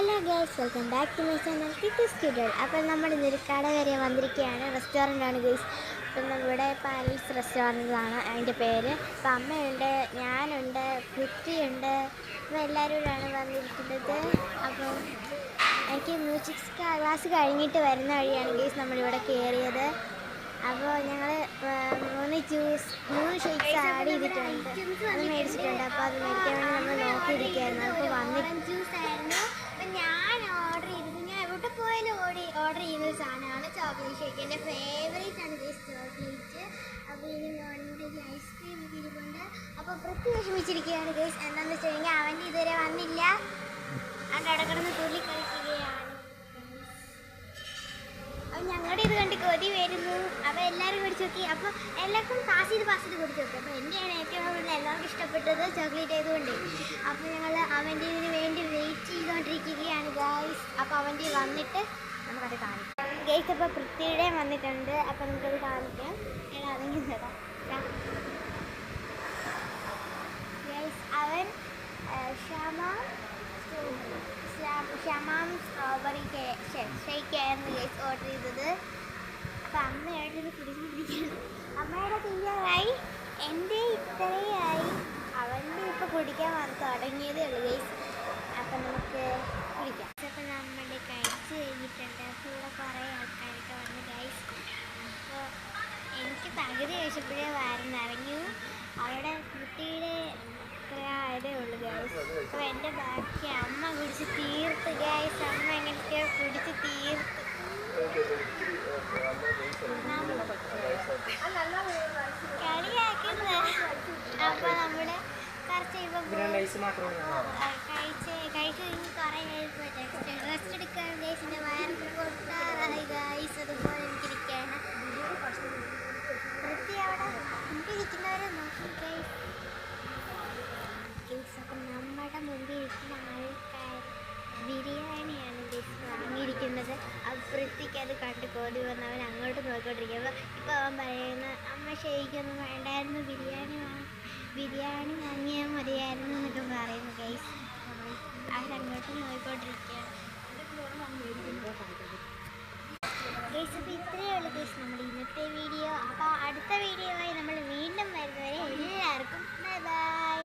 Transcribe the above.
Hello guys, welcome back to my channel കിട്ടി studio. അപ്പോൾ നമ്മൾ ഇന്നൊരു കട വരെ വന്നിരിക്കുകയാണ്. റെസ്റ്റോറൻ്റാണ് ഗൈസ്. അപ്പം നമ്മുടെ പാലസ് റെസ്റ്റോറൻറ്റാണ് അതിൻ്റെ പേര്. അപ്പം അമ്മയുണ്ട്, ഞാനുണ്ട്, പൃഥ്വിയുണ്ട്. അപ്പോൾ എല്ലാവരും കൂടെയാണ് വന്നിരിക്കുന്നത്. അപ്പം എനിക്ക് മ്യൂസിക് ക്ലാസ് കഴിഞ്ഞിട്ട് വരുന്ന വഴിയാണ് ഗൈസ് നമ്മളിവിടെ കയറിയത്. അപ്പോൾ ഞങ്ങൾ മൂന്ന് ഷേക്ക്സ് ആഡ് ചെയ്തിട്ടുണ്ട്, അത് മേടിച്ചിട്ടുണ്ട്. അപ്പോൾ അത് മേടിക്കാൻ വേണ്ടി നമ്മൾ നോക്കിയിരിക്കുകയായിരുന്നു. അപ്പോൾ വന്നിട്ട് ജ്യൂസ് ആയിരുന്നു. അപ്പം ഞാൻ ഓർഡർ ചെയ്തത്, ഞാൻ എവിടെ പോയാലും ഓർഡർ ചെയ്യുന്നൊരു സാധനമാണ് ചോക്ലേറ്റ് ഷേക്ക്. എൻ്റെ ഫേവറേറ്റ് ആണ് ഗൈസ് ചോക്ലേറ്റ്. അപ്പോൾ ഇനി നോൺവെജ് ഐസ്ക്രീം ഇരിപ്പുണ്ട്. അപ്പോൾ പൃഥ്വി വിഷമിച്ചിരിക്കുകയാണ് ഗൈസ്. എന്താണെന്ന് വെച്ച് കഴിഞ്ഞാൽ അവൻ്റെ ഇതുവരെ വന്നില്ല, അവൻ്റെ അവിടെ കിടന്ന് തുള്ളി കളിക്കുകയാണ്. അപ്പം ഞങ്ങളുടെ ഇത് കണ്ട് കൊതി വരുന്നു. അപ്പോൾ എല്ലാവരും കുടിച്ച് നോക്കി. അപ്പോൾ എല്ലാവർക്കും പാസ് ചെയ്ത് കുടിച്ച് നോക്കി. അപ്പോൾ എൻ്റെയാണ് ഏറ്റവും കൂടുതൽ എല്ലാവർക്കും ഇഷ്ടപ്പെട്ടത് ചോക്ലേറ്റ് ആയതുകൊണ്ട്. അപ്പോൾ ഞങ്ങൾ അവൻ്റെ ഇതിന് വേണ്ടി വെയിറ്റ് ചെയ്തുകൊണ്ടിരിക്കുകയാണ് ഗൈസ്. അപ്പോൾ അവൻ്റെ വന്നിട്ട് നമുക്കത് കാണിക്കാം ഗൈസ്. അപ്പോൾ പൃഥ്വിയുടെ വന്നിട്ടുണ്ട്. അപ്പോൾ നമുക്കത് കാണിക്കാം. അതെങ്കിലും തരാം ഗൈസ്. അവൻ ഷമാം സ്ട്രോബെറി ഷേക്കായിരുന്നു ഗൈസ് ഓർഡർ ചെയ്തത്. അപ്പം അമ്മയായിട്ട് ഇത് കുടിച്ചുകൊണ്ടിരിക്കുകയാണ്. അമ്മയുടെ തീയായി, എൻ്റെ ഇത്രയായി, അവൻ്റെ ഇപ്പോൾ കുടിക്കാൻ തുടങ്ങിയതേ ഉള്ളൂ ഗൈസ്. അപ്പം നമുക്ക് കുടിക്കാം. അപ്പം നമ്മുടെ കഴിച്ച് കഴിഞ്ഞിട്ടുണ്ട്. അപ്പോൾ ഇവിടെ കുറേ ആൾക്കാരൊക്കെ വന്നു ഗൈസ്. അപ്പോൾ എനിക്ക് പകുതി കഴിച്ചപ്പോഴേ വയറിറങ്ങി. അവിടെ കുട്ടിയുടെ ആയതേ ഉള്ളൂ ഗൈസ്. അപ്പോൾ എൻ്റെ ബാക്കി അമ്മ കുടിച്ച് തീർത്ത് ഗൈസ്. അമ്മ എങ്ങനെയൊക്കെയോ കുടിച്ച് തീർത്ത്. കളിയാക്കുന്നത്. അപ്പോൾ നമ്മുടെ കുറച്ച് കഴിച്ച് കഴിഞ്ഞ് കുറേ റെസ്റ്റ് എടുക്കാൻ ഗൈസിൻ്റെ വയറിന് പൊട്ടാറായി ഗൈസ്. അതുപോലെ എനിക്കിരിക്കുകയാണ്. വൃത്തി അവിടെ എനിക്കിരിക്കുന്നവരെ നോക്കി ഗൈസ്. അപ്പം നമ്മുടെ മുമ്പിൽ ഇരിക്കുന്ന ആൾക്കാർ ബിരിയാണിയാണ് ഗൈസ് വാങ്ങിയിരിക്കുന്നത്. പൃഥ്വിക്ക് അത് കണ്ട് കോതി വന്നവൻ അങ്ങോട്ട് നോക്കിക്കൊണ്ടിരിക്കുക. ഇപ്പോൾ അവൻ പറയുന്ന അമ്മ ഷേക്കൊന്നും വേണ്ടായിരുന്നു, ബിരിയാണി വാങ്ങിയാൽ മതിയായിരുന്നു എന്നൊക്കെ പറയുന്നു ഗൈസ്. അവരങ്ങോട്ട് നോക്കിക്കൊണ്ടിരിക്കുക.